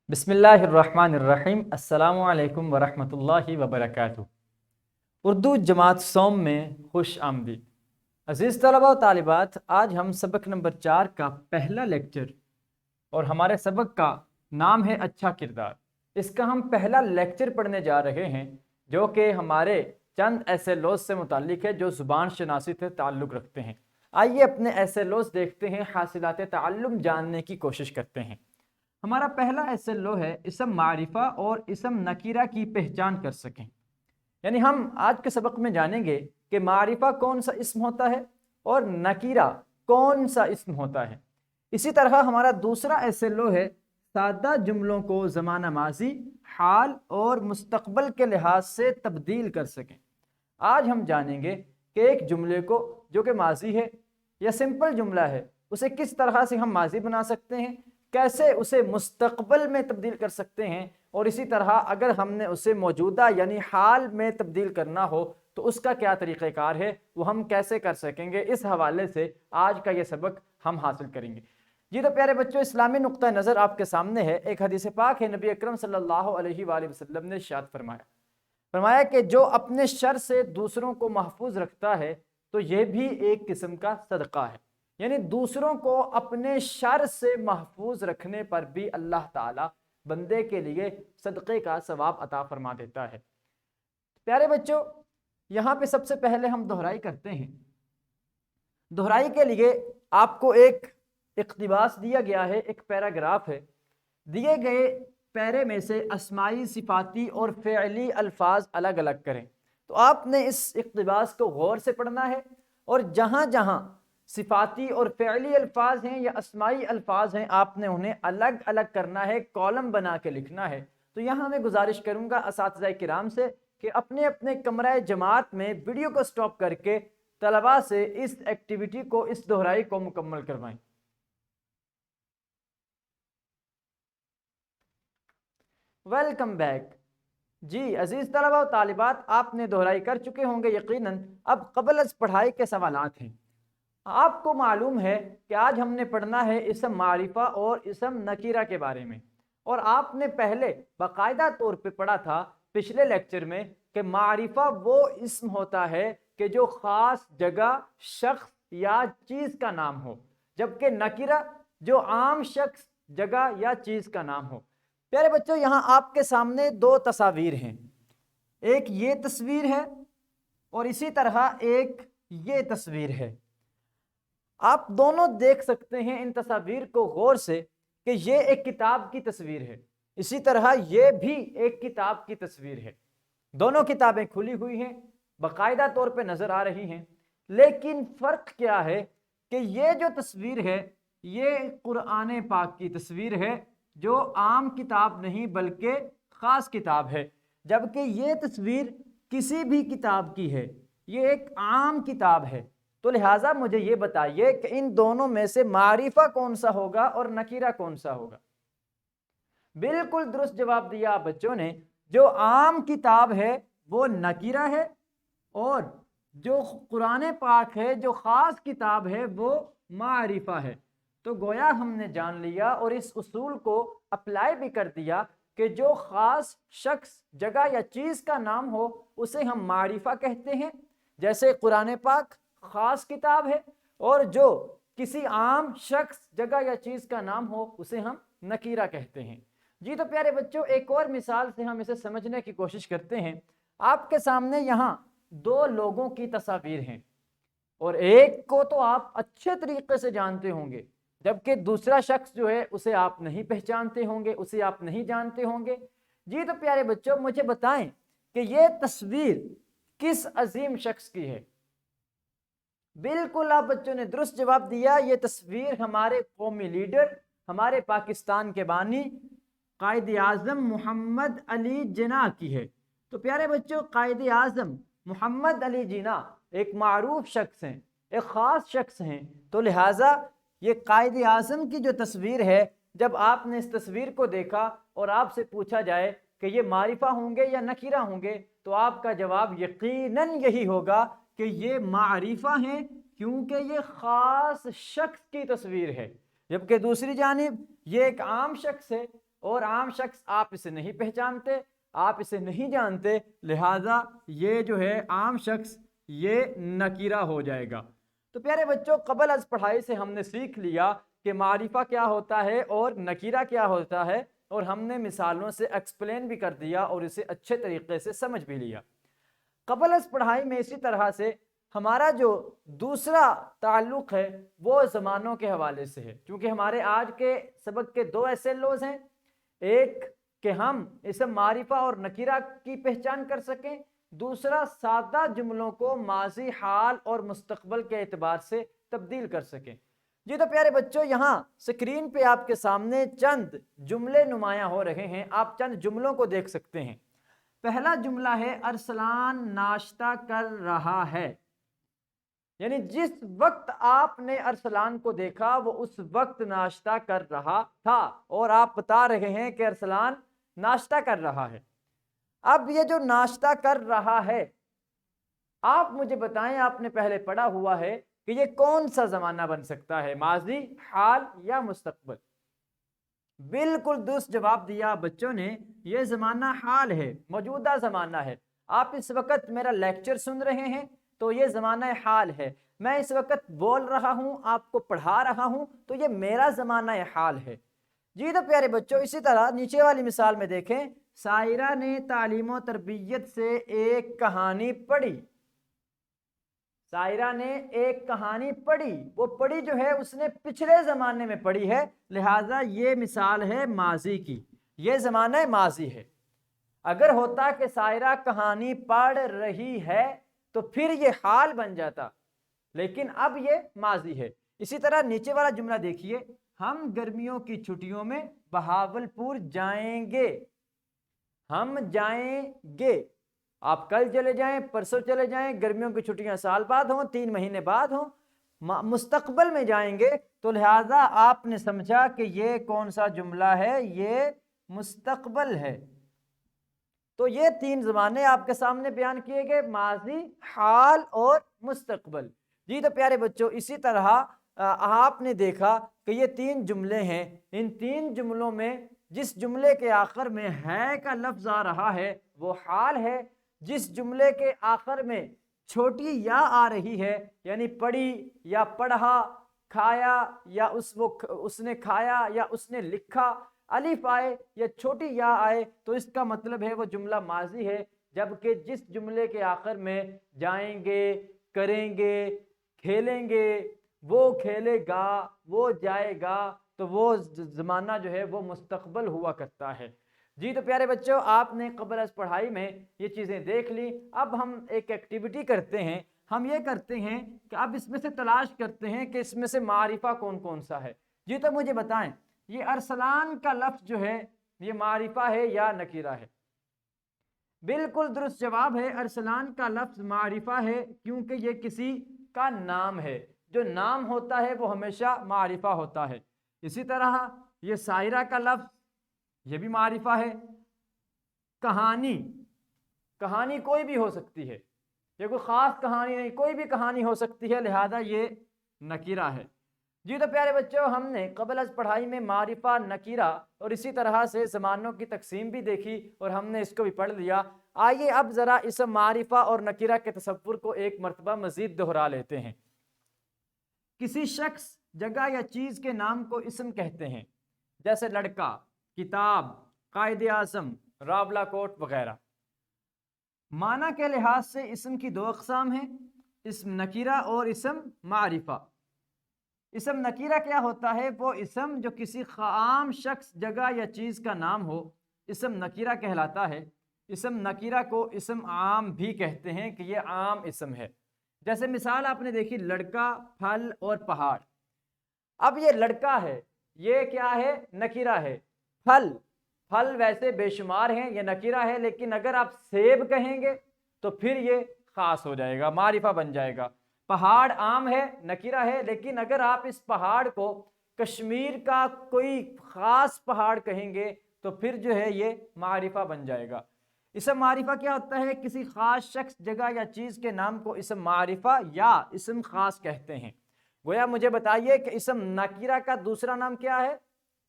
بسم اللہ الرحمن الرحیم۔ السلام علیکم ورحمۃ اللہ وبرکاتہ۔ اردو جماعت سوم میں خوش آمدید۔ عزیز طلباء و طالبات، آج ہم سبق نمبر 4 کا پہلا لیکچر اور ہمارے سبق کا نام ہے اچھا کردار۔ اس کا ہم پہلا لیکچر پڑھنے جا رہے ہیں جو کہ ہمارے چند ایسے لوز سے متعلق ہے جو زبان شناسی سے تعلق رکھتے ہیں۔ آئیے اپنے ایسے لوز دیکھتے ہیں، حاصلات تعلم جاننے کی کوشش کرتے ہیں۔ ہمارا پہلا ایسے لو ہے اسم معرفہ اور اسم نکیرہ کی پہچان کر سکیں۔ یعنی ہم آج کے سبق میں جانیں گے کہ معرفہ کون سا اسم ہوتا ہے اور نکیرہ کون سا اسم ہوتا ہے۔ اسی طرح ہمارا دوسرا ایسے لو ہے سادہ جملوں کو زمانہ ماضی، حال اور مستقبل کے لحاظ سے تبدیل کر سکیں۔ آج ہم جانیں گے کہ ایک جملے کو جو کہ ماضی ہے یا سمپل جملہ ہے اسے کس طرح سے ہم ماضی بنا سکتے ہیں، کیسے اسے مستقبل میں تبدیل کر سکتے ہیں، اور اسی طرح اگر ہم نے اسے موجودہ یعنی حال میں تبدیل کرنا ہو تو اس کا کیا طریقہ کار ہے، وہ ہم کیسے کر سکیں گے۔ اس حوالے سے آج کا یہ سبق ہم حاصل کریں گے۔ جی تو پیارے بچوں، اسلامی نقطہ نظر آپ کے سامنے ہے۔ ایک حدیث پاک ہے، نبی اکرم صلی اللہ علیہ وآلہ وسلم نے ارشاد فرمایا کہ جو اپنے شر سے دوسروں کو محفوظ رکھتا ہے تو یہ بھی ایک قسم کا صدقہ ہے۔ یعنی دوسروں کو اپنے شر سے محفوظ رکھنے پر بھی اللہ تعالیٰ بندے کے لیے صدقے کا ثواب عطا فرما دیتا ہے۔ پیارے بچوں، یہاں پہ سب سے پہلے ہم دہرائی کرتے ہیں۔ دہرائی کے لیے آپ کو ایک اقتباس دیا گیا ہے، ایک پیراگراف ہے۔ دیے گئے پیرے میں سے اسمائی، صفاتی اور فعلی الفاظ الگ الگ کریں۔ تو آپ نے اس اقتباس کو غور سے پڑھنا ہے اور جہاں جہاں صفاتی اور فعلی الفاظ ہیں یا اسمائی الفاظ ہیں آپ نے انہیں الگ الگ کرنا ہے، کالم بنا کے لکھنا ہے۔ تو یہاں میں گزارش کروں گا اساتذہ کرام سے کہ اپنے اپنے کمرہ جماعت میں ویڈیو کو سٹاپ کر کے طلباء سے اس ایکٹیویٹی کو، اس دہرائی کو مکمل کروائیں۔ Welcome back. جی عزیز طلباء و طالبات، آپ نے دہرائی کر چکے ہوں گے یقیناً۔ اب قبل از پڑھائی کے سوالات ہیں۔ آپ کو معلوم ہے کہ آج ہم نے پڑھنا ہے اسم معرفہ اور اسم نکیرہ کے بارے میں، اور آپ نے پہلے باقاعدہ طور پہ پڑھا تھا پچھلے لیکچر میں کہ معرفہ وہ اسم ہوتا ہے کہ جو خاص جگہ، شخص یا چیز کا نام ہو، جبکہ نکیرہ جو عام شخص، جگہ یا چیز کا نام ہو۔ پیارے بچوں، یہاں آپ کے سامنے دو تصاویر ہیں، ایک یہ تصویر ہے اور اسی طرح ایک یہ تصویر ہے۔ آپ دونوں دیکھ سکتے ہیں ان تصاویر کو غور سے کہ یہ ایک کتاب کی تصویر ہے، اسی طرح یہ بھی ایک کتاب کی تصویر ہے۔ دونوں کتابیں کھلی ہوئی ہیں، باقاعدہ طور پہ نظر آ رہی ہیں، لیکن فرق کیا ہے کہ یہ جو تصویر ہے یہ قرآن پاک کی تصویر ہے جو عام کتاب نہیں بلکہ خاص کتاب ہے، جبکہ یہ تصویر کسی بھی کتاب کی ہے، یہ ایک عام کتاب ہے۔ تو لہٰذا مجھے یہ بتائیے کہ ان دونوں میں سے معرفہ کون سا ہوگا اور نکیرہ کون سا ہوگا؟ بالکل درست جواب دیا آپ بچوں نے، جو عام کتاب ہے وہ نکیرہ ہے اور جو قرآن پاک ہے، جو خاص کتاب ہے، وہ معرفہ ہے۔ تو گویا ہم نے جان لیا اور اس اصول کو اپلائی بھی کر دیا کہ جو خاص شخص، جگہ یا چیز کا نام ہو اسے ہم معرفہ کہتے ہیں، جیسے قرآن پاک خاص کتاب ہے، اور جو کسی عام شخص، جگہ یا چیز کا نام ہو اسے ہم نکیرہ کہتے ہیں۔ جی تو پیارے بچوں، ایک اور مثال سے ہم اسے سمجھنے کی کوشش کرتے ہیں۔ آپ کے سامنے یہاں دو لوگوں کی تصاویر ہیں، اور ایک کو تو آپ اچھے طریقے سے جانتے ہوں گے، جبکہ دوسرا شخص جو ہے اسے آپ نہیں پہچانتے ہوں گے، اسے آپ نہیں جانتے ہوں گے۔ جی تو پیارے بچوں، مجھے بتائیں کہ یہ تصویر کس عظیم شخص کی ہے؟ بالکل آپ بچوں نے درست جواب دیا، یہ تصویر ہمارے قومی لیڈر، ہمارے پاکستان کے بانی، قائد اعظم محمد علی جناح کی ہے۔ تو پیارے بچوں، قائد اعظم محمد علی جناح ایک معروف شخص ہیں، ایک خاص شخص ہیں، تو لہٰذا یہ قائد اعظم کی جو تصویر ہے، جب آپ نے اس تصویر کو دیکھا اور آپ سے پوچھا جائے کہ یہ معرفہ ہوں گے یا نکیرہ ہوں گے، تو آپ کا جواب یقیناً یہی ہوگا کہ یہ معرفہ ہیں، کیونکہ یہ خاص شخص کی تصویر ہے، جبکہ دوسری جانب یہ ایک عام شخص ہے۔ اور عام شخص آپ اسے نہیں پہچانتے، آپ اسے نہیں جانتے، لہٰذا یہ جو ہے عام شخص یہ نکیرہ ہو جائے گا۔ تو پیارے بچوں، قبل از پڑھائی سے ہم نے سیکھ لیا کہ معرفہ کیا ہوتا ہے اور نکیرہ کیا ہوتا ہے، اور ہم نے مثالوں سے ایکسپلین بھی کر دیا اور اسے اچھے طریقے سے سمجھ بھی لیا۔ قبل از پڑھائی میں اسی طرح سے ہمارا جو دوسرا تعلق ہے وہ زمانوں کے حوالے سے ہے، کیونکہ ہمارے آج کے سبق کے دو ایسے لوز ہیں، ایک کہ ہم اسم معرفہ اور نکیرہ کی پہچان کر سکیں، دوسرا سادہ جملوں کو ماضی، حال اور مستقبل کے اعتبار سے تبدیل کر سکیں۔ جی تو پیارے بچوں، یہاں سکرین پہ آپ کے سامنے چند جملے نمایاں ہو رہے ہیں، آپ چند جملوں کو دیکھ سکتے ہیں۔ پہلا جملہ ہے ارسلان ناشتہ کر رہا ہے، یعنی جس وقت آپ نے ارسلان کو دیکھا وہ اس وقت ناشتہ کر رہا تھا، اور آپ بتا رہے ہیں کہ ارسلان ناشتہ کر رہا ہے۔ اب یہ جو ناشتہ کر رہا ہے، آپ مجھے بتائیں، آپ نے پہلے پڑھا ہوا ہے کہ یہ کون سا زمانہ بن سکتا ہے، ماضی، حال یا مستقبل؟ بالکل درست جواب دیا بچوں نے، یہ زمانہ حال ہے، موجودہ زمانہ ہے۔ آپ اس وقت میرا لیکچر سن رہے ہیں تو یہ زمانہ حال ہے، میں اس وقت بول رہا ہوں، آپ کو پڑھا رہا ہوں، تو یہ میرا زمانہ حال ہے۔ جی تو پیارے بچوں، اسی طرح نیچے والی مثال میں دیکھیں، سائرہ نے تعلیم و تربیت سے ایک کہانی پڑھی۔ سائرہ نے ایک کہانی پڑھی، وہ پڑھی جو ہے اس نے پچھلے زمانے میں پڑھی ہے، لہٰذا یہ مثال ہے ماضی کی، یہ زمانہ ماضی ہے۔ اگر ہوتا کہ سائرہ کہانی پڑھ رہی ہے تو پھر یہ حال بن جاتا، لیکن اب یہ ماضی ہے۔ اسی طرح نیچے والا جملہ دیکھیے، ہم گرمیوں کی چھٹیوں میں بہاولپور جائیں گے۔ ہم جائیں گے، آپ کل چلے جائیں، پرسوں چلے جائیں، گرمیوں کی چھٹیاں سال بعد ہوں، 3 مہینے بعد ہوں، مستقبل میں جائیں گے، تو لہٰذا آپ نے سمجھا کہ یہ کون سا جملہ ہے، یہ مستقبل ہے۔ تو یہ 3 زمانے آپ کے سامنے بیان کیے گئے، ماضی، حال اور مستقبل۔ جی تو پیارے بچوں، اسی طرح آپ نے دیکھا کہ یہ 3 جملے ہیں، ان 3 جملوں میں جس جملے کے آخر میں ہے کا لفظ آ رہا ہے وہ حال ہے، جس جملے کے آخر میں چھوٹی یا آ رہی ہے، یعنی پڑھی یا پڑھا، کھایا یا اس نے کھایا یا اس نے لکھا، الف آئے یا چھوٹی یا آئے تو اس کا مطلب ہے وہ جملہ ماضی ہے، جبکہ جس جملے کے آخر میں جائیں گے، کریں گے، کھیلیں گے، وہ کھیلے گا، وہ جائے گا، تو وہ زمانہ جو ہے وہ مستقبل ہوا کرتا ہے۔ جی تو پیارے بچوں، آپ نے قبل از پڑھائی میں یہ چیزیں دیکھ لی۔ اب ہم ایک ایکٹیویٹی کرتے ہیں، ہم یہ کرتے ہیں کہ اب اس میں سے تلاش کرتے ہیں کہ اس میں سے معرفہ کون کون سا ہے۔ جی تو مجھے بتائیں، یہ ارسلان کا لفظ جو ہے یہ معرفہ ہے یا نکیرہ ہے؟ بالکل درست جواب ہے، ارسلان کا لفظ معرفہ ہے، کیونکہ یہ کسی کا نام ہے، جو نام ہوتا ہے وہ ہمیشہ معرفہ ہوتا ہے۔ اسی طرح یہ سائرہ کا لفظ یہ بھی معرفہ ہے۔ کہانی، کہانی کوئی بھی ہو سکتی ہے، یہ کوئی خاص کہانی نہیں، کوئی بھی کہانی ہو سکتی ہے، لہذا یہ نکیرہ ہے۔ جی تو پیارے بچوں، ہم نے قبل از پڑھائی میں معرفہ، نکیرہ اور اسی طرح سے زمانوں کی تقسیم بھی دیکھی اور ہم نے اس کو بھی پڑھ لیا۔ آئیے اب ذرا اس معرفہ اور نکیرہ کے تصور کو ایک مرتبہ مزید دہرا لیتے ہیں۔ کسی شخص، جگہ یا چیز کے نام کو اسم کہتے ہیں، جیسے لڑکا، کتاب، قائد اعظم، راولا کوٹ وغیرہ۔ معنی کے لحاظ سے اسم کی 2 اقسام ہیں، اسم نکیرہ اور اسم معرفہ۔ اسم نکیرہ کیا ہوتا ہے؟ وہ اسم جو کسی عام شخص، جگہ یا چیز کا نام ہو، اسم نکیرہ کہلاتا ہے۔ اسم نکیرہ کو اسم عام بھی کہتے ہیں کہ یہ عام اسم ہے۔ جیسے مثال آپ نے دیکھی، لڑکا، پھل اور پہاڑ۔ اب یہ لڑکا ہے، یہ کیا ہے؟ نکیرہ ہے۔ پھل، پھل ویسے بے شمار ہیں، یہ نکیرہ ہے، لیکن اگر آپ سیب کہیں گے تو پھر یہ خاص ہو جائے گا، معرفہ بن جائے گا۔ پہاڑ عام ہے، نکیرہ ہے، لیکن اگر آپ اس پہاڑ کو کشمیر کا کوئی خاص پہاڑ کہیں گے تو پھر جو ہے یہ معرفہ بن جائے گا۔ اسم معرفہ کیا ہوتا ہے؟ کسی خاص شخص، جگہ یا چیز کے نام کو اسم معرفہ یا اسم خاص کہتے ہیں۔ گویا مجھے بتائیے کہ اسم نکیرہ کا دوسرا نام کیا ہے؟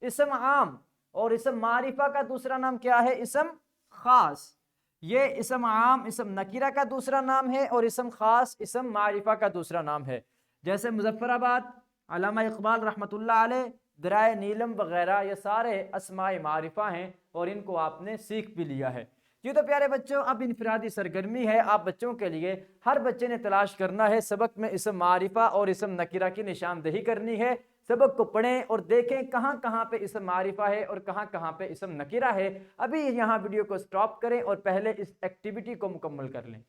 اسم عام، اور اسم معرفہ کا دوسرا نام کیا ہے؟ اسم خاص۔ یہ اسم عام اسم نکرہ کا دوسرا نام ہے اور اسم خاص اسم معرفہ کا دوسرا نام ہے۔ جیسے مظفر آباد، علامہ اقبال رحمۃ اللہ علیہ، درائے نیلم وغیرہ، یہ سارے اسماء معرفہ ہیں اور ان کو آپ نے سیکھ بھی لیا ہے۔ یہ تو پیارے بچوں اب انفرادی سرگرمی ہے آپ بچوں کے لیے، ہر بچے نے تلاش کرنا ہے سبق میں اسم معرفہ اور اسم نکرہ کی نشاندہی کرنی ہے۔ سبق کو پڑھیں اور دیکھیں کہاں کہاں پہ اسم معرفہ ہے اور کہاں کہاں پہ اسم نکرہ ہے۔ ابھی یہاں ویڈیو کو سٹاپ کریں اور پہلے اس ایکٹیویٹی کو مکمل کر لیں۔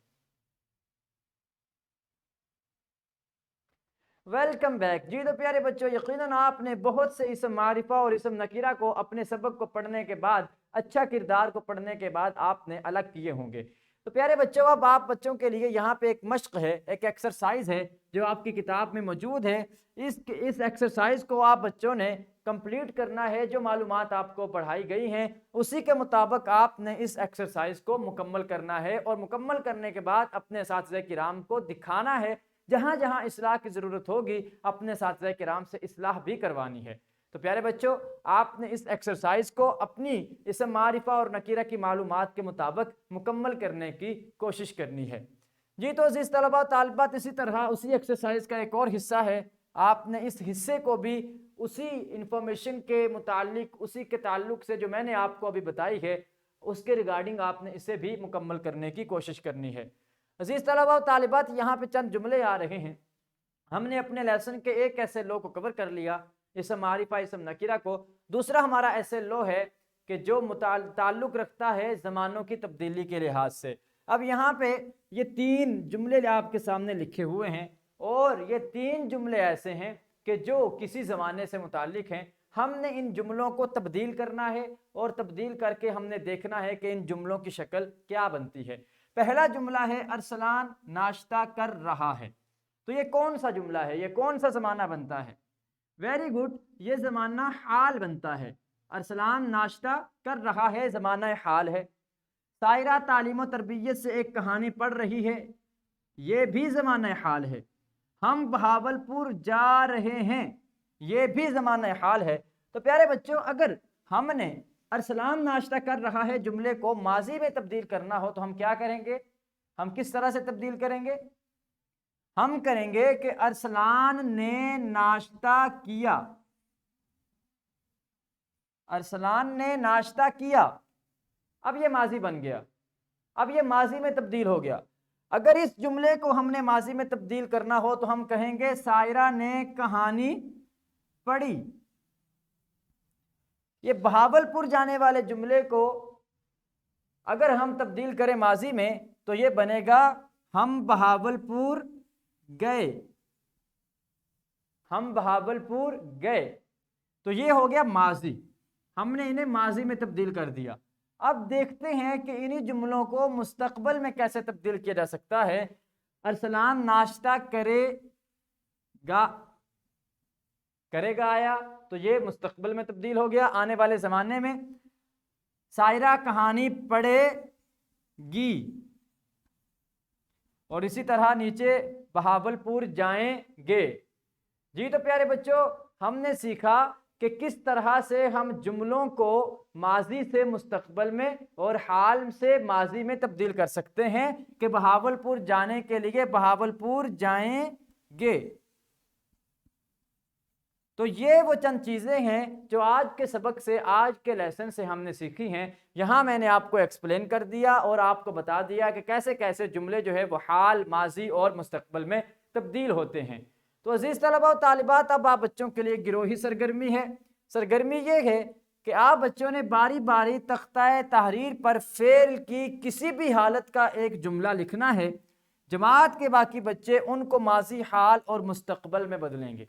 Welcome back. جی تو پیارے بچوں یقیناً آپ نے بہت سے اسم معرفہ اور اسم نکرہ کو اپنے سبق کو پڑھنے کے بعد، اچھا کردار کو پڑھنے کے بعد آپ نے الگ کیے ہوں گے۔ تو پیارے بچوں اب آپ بچوں کے لیے یہاں پہ ایک مشق ہے، ایک ایکسرسائز ہے جو آپ کی کتاب میں موجود ہے۔ اس ایکسرسائز کو آپ بچوں نے کمپلیٹ کرنا ہے۔ جو معلومات آپ کو پڑھائی گئی ہیں اسی کے مطابق آپ نے اس ایکسرسائز کو مکمل کرنا ہے، اور مکمل کرنے کے بعد اپنے اساتذہ کرام کو دکھانا ہے۔ جہاں جہاں اصلاح کی ضرورت ہوگی اپنے اساتذہ کرام سے اصلاح بھی کروانی ہے۔ تو پیارے بچوں آپ نے اس ایکسرسائز کو اپنی اسم معرفہ اور نکرہ کی معلومات کے مطابق مکمل کرنے کی کوشش کرنی ہے۔ جی تو عزیز طلبہ طالبات، اسی طرح اسی ایکسرسائز کا ایک اور حصہ ہے، آپ نے اس حصے کو بھی اسی انفارمیشن کے متعلق، اسی کے تعلق سے جو میں نے آپ کو ابھی بتائی ہے اس کے ریگارڈنگ آپ نے اسے بھی مکمل کرنے کی کوشش کرنی ہے۔ عزیز طلبہ و طالبات یہاں پہ چند جملے آ رہے ہیں۔ ہم نے اپنے لیسن کے ایک ایسے لو کو کور کر لیا، اسم معرفہ اسم نکرہ کو۔ دوسرا ہمارا ایسے لو ہے کہ جو تعلق رکھتا ہے زمانوں کی تبدیلی کے لحاظ سے۔ اب یہاں پہ یہ 3 جملے آپ کے سامنے لکھے ہوئے ہیں، اور یہ 3 جملے ایسے ہیں کہ جو کسی زمانے سے متعلق ہیں۔ ہم نے ان جملوں کو تبدیل کرنا ہے، اور تبدیل کر کے ہم نے دیکھنا ہے کہ ان جملوں کی شکل کیا بنتی ہے۔ پہلا جملہ ہے ارسلان ناشتہ کر رہا ہے۔ تو یہ کون سا جملہ ہے؟ یہ کون سا زمانہ بنتا ہے؟ ویری گڈ، یہ زمانہ حال بنتا ہے۔ ارسلان ناشتہ کر رہا ہے زمانہ حال ہے۔ سائرہ تعلیم و تربیت سے ایک کہانی پڑھ رہی ہے، یہ بھی زمانہ حال ہے۔ ہم بہاولپور جا رہے ہیں، یہ بھی زمانہ حال ہے۔ تو پیارے بچوں اگر ہم نے ارسلان ناشتہ کر رہا ہے جملے کو ماضی میں تبدیل کرنا ہو تو ہم کیا کریں گے؟ ہم کس طرح سے تبدیل کریں گے؟ ہم کریں گے کہ ارسلان نے ناشتہ کیا، ارسلان نے ناشتہ کیا۔ اب یہ ماضی بن گیا، اب یہ ماضی میں تبدیل ہو گیا۔ اگر اس جملے کو ہم نے ماضی میں تبدیل کرنا ہو تو ہم کہیں گے سائرہ نے کہانی پڑھی۔ یہ بہاولپور جانے والے جملے کو اگر ہم تبدیل کریں ماضی میں تو یہ بنے گا ہم بہاولپور گئے، ہم بہاولپور گئے۔ تو یہ ہو گیا ماضی، ہم نے انہیں ماضی میں تبدیل کر دیا۔ اب دیکھتے ہیں کہ انہی جملوں کو مستقبل میں کیسے تبدیل کیا جا سکتا ہے۔ ارسلان ناشتہ کرے گا، کرے گا آیا تو یہ مستقبل میں تبدیل ہو گیا، آنے والے زمانے میں۔ سائرہ کہانی پڑھے گی، اور اسی طرح نیچے بہاولپور جائیں گے۔ جی تو پیارے بچوں ہم نے سیکھا کہ کس طرح سے ہم جملوں کو ماضی سے مستقبل میں اور حال سے ماضی میں تبدیل کر سکتے ہیں، کہ بہاولپور جانے کے لیے بہاولپور جائیں گے۔ تو یہ وہ چند چیزیں ہیں جو آج کے سبق سے، آج کے لیسن سے ہم نے سیکھی ہیں۔ یہاں میں نے آپ کو ایکسپلین کر دیا اور آپ کو بتا دیا کہ کیسے کیسے جملے جو ہے وہ حال، ماضی اور مستقبل میں تبدیل ہوتے ہیں۔ تو عزیز طلبہ و طالبات اب آپ بچوں کے لیے گروہی سرگرمی ہے۔ سرگرمی یہ ہے کہ آپ بچوں نے باری باری تختہ تحریر پر فعل کی کسی بھی حالت کا ایک جملہ لکھنا ہے۔ جماعت کے باقی بچے ان کو ماضی، حال اور مستقبل میں بدلیں گے۔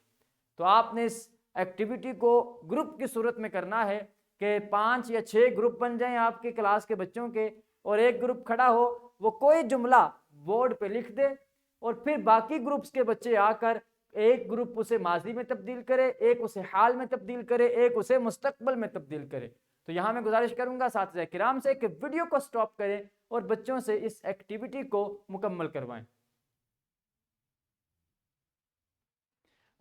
تو آپ نے اس ایکٹیویٹی کو گروپ کی صورت میں کرنا ہے کہ 5 یا 6 گروپ بن جائیں آپ کے کلاس کے بچوں کے، اور ایک گروپ کھڑا ہو، وہ کوئی جملہ بورڈ پہ لکھ دے، اور پھر باقی گروپس کے بچے آ کر ایک گروپ اسے ماضی میں تبدیل کرے، ایک اسے حال میں تبدیل کرے، ایک اسے مستقبل میں تبدیل کرے۔ تو یہاں میں گزارش کروں گا اساتذہ کرام سے کہ ویڈیو کو سٹاپ کریں اور بچوں سے اس ایکٹیویٹی کو مکمل کروائیں۔